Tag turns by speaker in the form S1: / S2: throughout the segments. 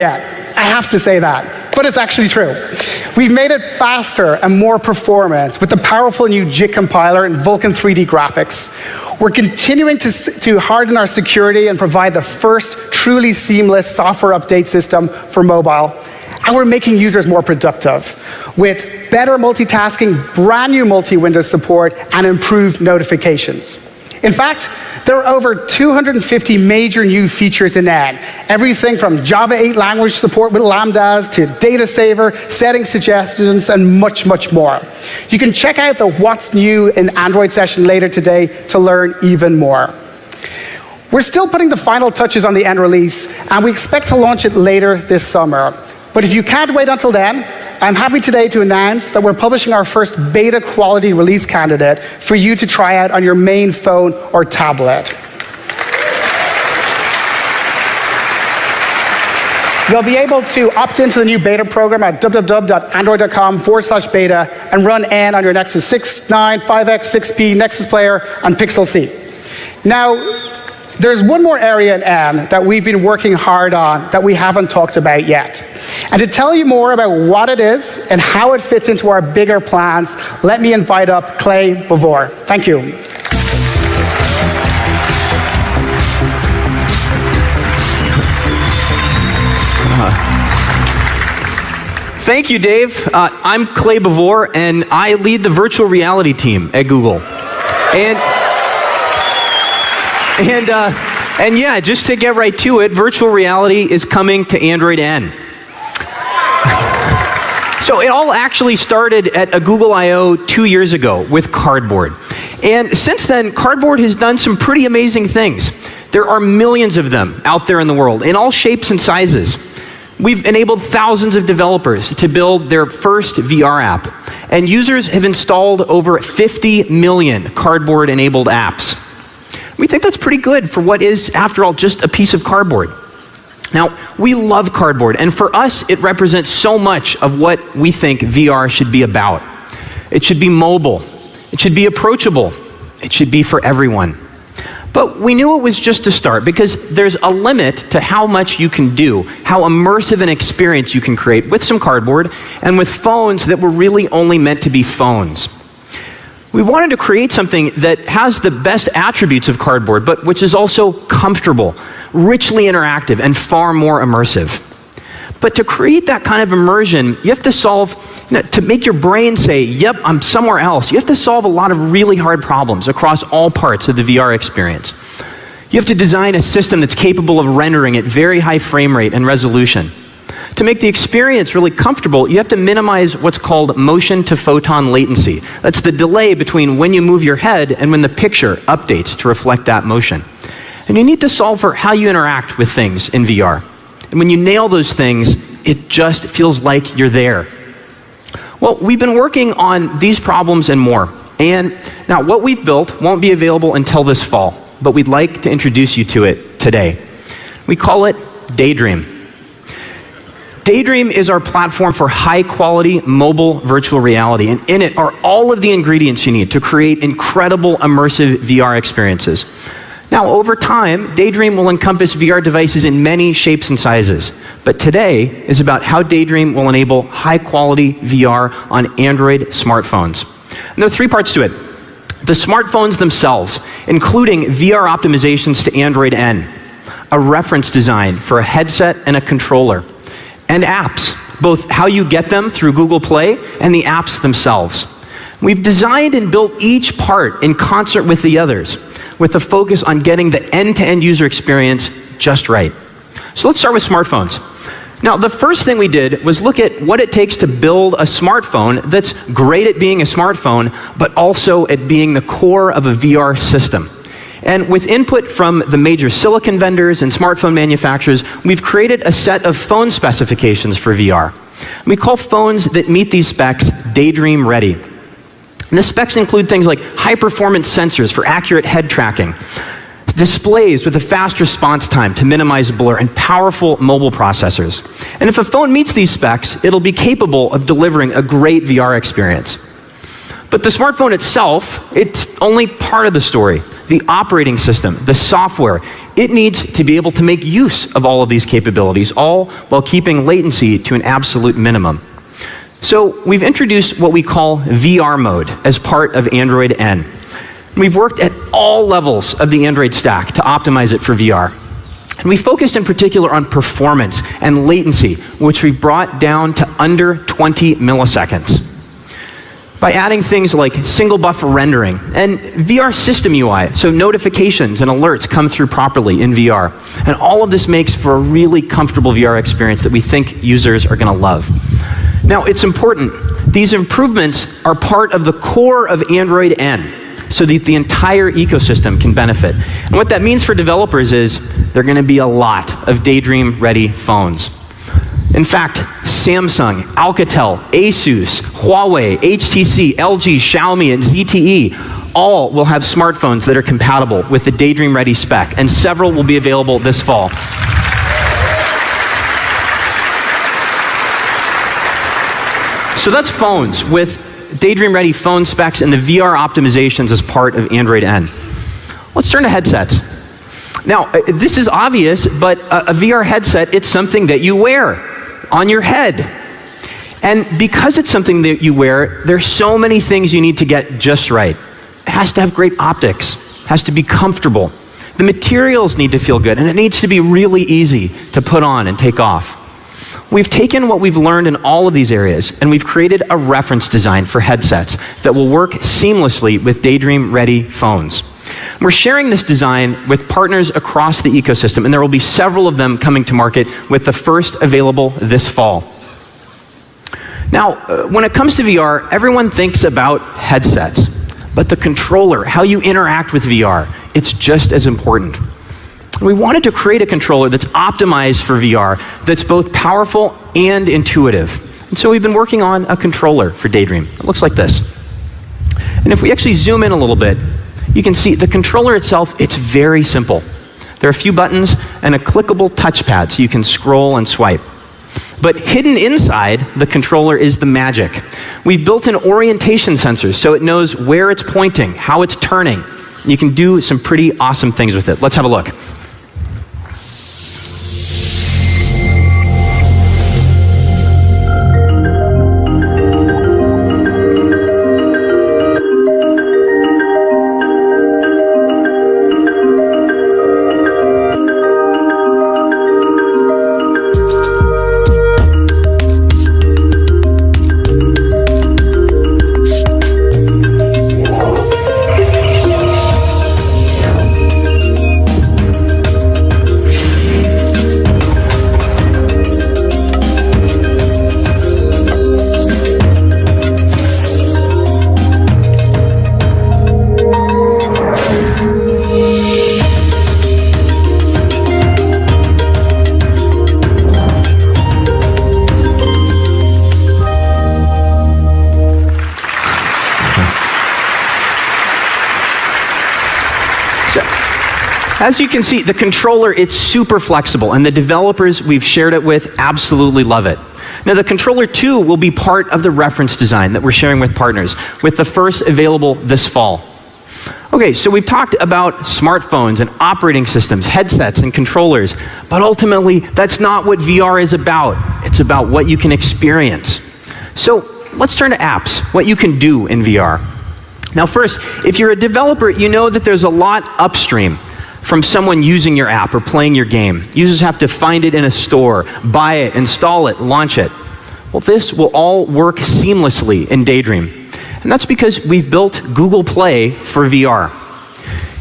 S1: yet. I have to say that, but it's actually true. We've made it faster and more performant with the powerful new JIT compiler and Vulkan 3D graphics. We're continuing to harden our security and provide the first truly seamless software update system for mobile. And we're making users more productive with better multitasking, brand new multi-window support, and improved notifications. In fact, there are over 250 major new features in N. Everything from Java 8 language support with Lambdas to data saver, setting suggestions, and much, much more. You can check out the What's New in Android session later today to learn even more. We're still putting the final touches on the N release, and we expect to launch it later this summer. But if you can't wait until then, I'm happy today to announce that we're publishing our first beta quality release candidate for you to try out on your main phone or tablet. You'll be able to opt into the new beta program at www.android.com/beta and run N on your Nexus 6, 9, 5X, 6P, Nexus Player, and Pixel C. Now, there's one more area in N that we've been working hard on that we haven't talked about yet. And to tell you more about what it is and how it fits into our bigger plans, let me invite up Clay Bavor. Thank you.
S2: Thank you, Dave. I'm Clay Bavor, and I lead the virtual reality team at Google. And yeah, just to get right to it, virtual reality is coming to Android N. So it all actually started at a Google I/O 2 years ago with Cardboard. And since then, Cardboard has done some pretty amazing things. There are millions of them out there in the world, in all shapes and sizes. We've enabled thousands of developers to build their first VR app. And users have installed over 50 million Cardboard-enabled apps. We think that's pretty good for what is, after all, just a piece of cardboard. Now, we love Cardboard, and for us, it represents so much of what we think VR should be about. It should be mobile. It should be approachable. It should be for everyone. But we knew it was just a start, because there's a limit to how much you can do, how immersive an experience you can create with some cardboard, and with phones that were really only meant to be phones. We wanted to create something that has the best attributes of Cardboard, but which is also comfortable, richly interactive, and far more immersive. But to create that kind of immersion, you have to solve, to make your brain say, yep, I'm somewhere else, you have to solve a lot of really hard problems across all parts of the VR experience. You have to design a system that's capable of rendering at very high frame rate and resolution. To make the experience really comfortable, you have to minimize what's called motion-to-photon latency. That's the delay between when you move your head and when the picture updates to reflect that motion. And you need to solve for how you interact with things in VR. And when you nail those things, it just feels like you're there. Well, we've been working on these problems and more. And now what we've built won't be available until this fall, but we'd like to introduce you to it today. We call it Daydream. Daydream is our platform for high-quality mobile virtual reality, and in it are all of the ingredients you need to create incredible immersive VR experiences. Now, over time, Daydream will encompass VR devices in many shapes and sizes, but today is about how Daydream will enable high-quality VR on Android smartphones. And there are 3 parts to it. The smartphones themselves, including VR optimizations to Android N, a reference design for a headset and a controller, and apps, both how you get them through Google Play and the apps themselves. We've designed and built each part in concert with the others, with a focus on getting the end-to-end user experience just right. So let's start with smartphones. Now, the first thing we did was look at what it takes to build a smartphone that's great at being a smartphone, but also at being the core of a VR system. And with input from the major silicon vendors and smartphone manufacturers, we've created a set of phone specifications for VR. We call phones that meet these specs Daydream ready. And the specs include things like high-performance sensors for accurate head tracking, displays with a fast response time to minimize blur, and powerful mobile processors. And if a phone meets these specs, it'll be capable of delivering a great VR experience. But the smartphone itself, it's only part of the story. The operating system, the software, it needs to be able to make use of all of these capabilities, all while keeping latency to an absolute minimum. So we've introduced what we call VR mode as part of Android N. We've worked at all levels of the Android stack to optimize it for VR. And we focused in particular on performance and latency, which we brought down to under 20 milliseconds. By adding things like single buffer rendering and VR system UI, so notifications and alerts come through properly in VR. And all of this makes for a really comfortable VR experience that we think users are going to love. Now, it's important. These improvements are part of the core of Android N, so that the entire ecosystem can benefit. And what that means for developers is there are going to be a lot of Daydream-ready phones. In fact, Samsung, Alcatel, Asus, Huawei, HTC, LG, Xiaomi, and ZTE all will have smartphones that are compatible with the Daydream-ready spec, and several will be available this fall. So that's phones with Daydream-ready phone specs and the VR optimizations as part of Android N. Let's turn to headsets. Now, this is obvious, but a VR headset, it's something that you wear on your head. And because it's something that you wear, there's so many things you need to get just right. It has to have great optics, it has to be comfortable. The materials need to feel good, and it needs to be really easy to put on and take off. We've taken what we've learned in all of these areas, and we've created a reference design for headsets that will work seamlessly with Daydream-ready phones. We're sharing this design with partners across the ecosystem, and there will be several of them coming to market, with the first available this fall. Now, when it comes to VR, everyone thinks about headsets, but the controller, how you interact with VR, it's just as important. We wanted to create a controller that's optimized for VR, that's both powerful and intuitive. And so we've been working on a controller for Daydream. It looks like this. And if we actually zoom in a little bit, you can see the controller itself, it's very simple. There are a few buttons and a clickable touchpad so you can scroll and swipe. But hidden inside the controller is the magic. We've built in orientation sensors so it knows where it's pointing, how it's turning. You can do some pretty awesome things with it. Let's have a look. As you can see, the controller, it's super flexible, and the developers we've shared it with absolutely love it. Now, the controller too will be part of the reference design that we're sharing with partners, with the first available this fall. Okay, so we've talked about smartphones and operating systems, headsets and controllers, but ultimately, that's not what VR is about. It's about what you can experience. So let's turn to apps, what you can do in VR. Now first, if you're a developer, you know that there's a lot upstream from someone using your app or playing your game. Users have to find it in a store, buy it, install it, launch it. Well, this will all work seamlessly in Daydream. And that's because we've built Google Play for VR.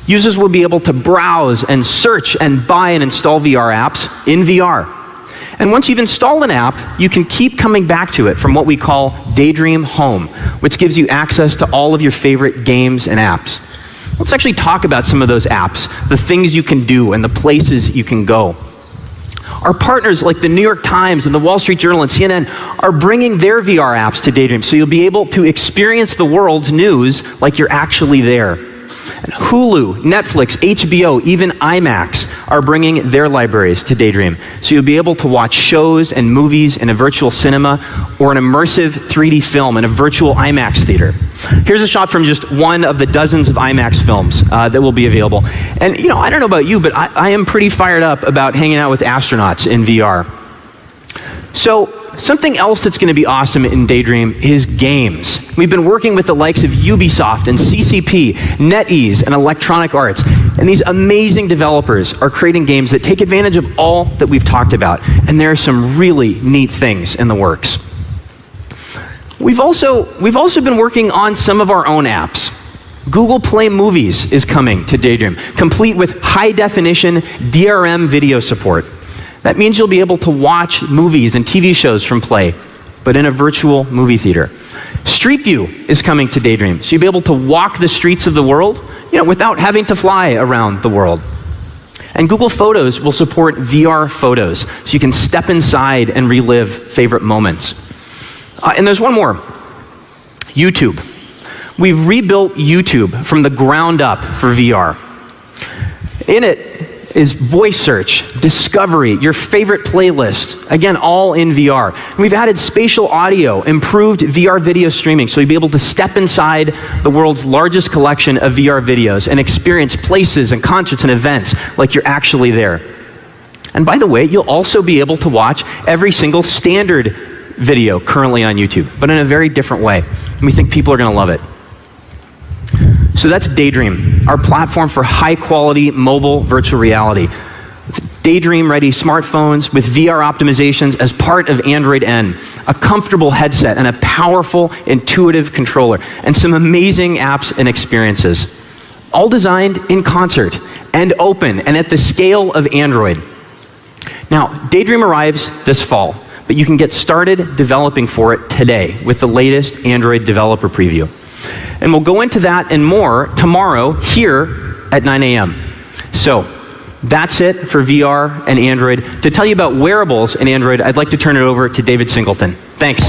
S2: Users will be able to browse and search and buy and install VR apps in VR. And once you've installed an app, you can keep coming back to it from what we call Daydream Home, which gives you access to all of your favorite games and apps. Let's actually talk about some of those apps, the things you can do and the places you can go. Our partners like the New York Times and the Wall Street Journal and CNN are bringing their VR apps to Daydream, so you'll be able to experience the world's news like you're actually there. And Hulu, Netflix, HBO, even IMAX are bringing their libraries to Daydream. So you'll be able to watch shows and movies in a virtual cinema or an immersive 3D film in a virtual IMAX theater. Here's a shot from just one of the dozens of IMAX films that will be available. And I don't know about you, but I am pretty fired up about hanging out with astronauts in VR. So something else that's going to be awesome in Daydream is games. We've been working with the likes of Ubisoft and CCP, NetEase, and Electronic Arts. And these amazing developers are creating games that take advantage of all that we've talked about. And there are some really neat things in the works. We've also been working on some of our own apps. Google Play Movies is coming to Daydream, complete with high-definition DRM video support. That means you'll be able to watch movies and TV shows from Play, but in a virtual movie theater. Street View is coming to Daydream, so you'll be able to walk the streets of the world, without having to fly around the world. And Google Photos will support VR photos, so you can step inside and relive favorite moments. And there's one more, YouTube. We've rebuilt YouTube from the ground up for VR. In it is voice search, discovery, your favorite playlist, again, all in VR. And we've added spatial audio, improved VR video streaming, so you'll be able to step inside the world's largest collection of VR videos and experience places and concerts and events like you're actually there. And by the way, you'll also be able to watch every single standard video currently on YouTube, but in a very different way. And we think people are going to love it. So that's Daydream, our platform for high-quality mobile virtual reality. Daydream-ready smartphones with VR optimizations as part of Android N, a comfortable headset and a powerful, intuitive controller, and some amazing apps and experiences. All designed in concert and open and at the scale of Android. Now, Daydream arrives this fall, but you can get started developing for it today with the latest Android developer preview. And we'll go into that and more tomorrow here at 9 a.m. So that's it for VR and Android. To tell you about wearables in Android, I'd like to turn it over to David Singleton. Thanks.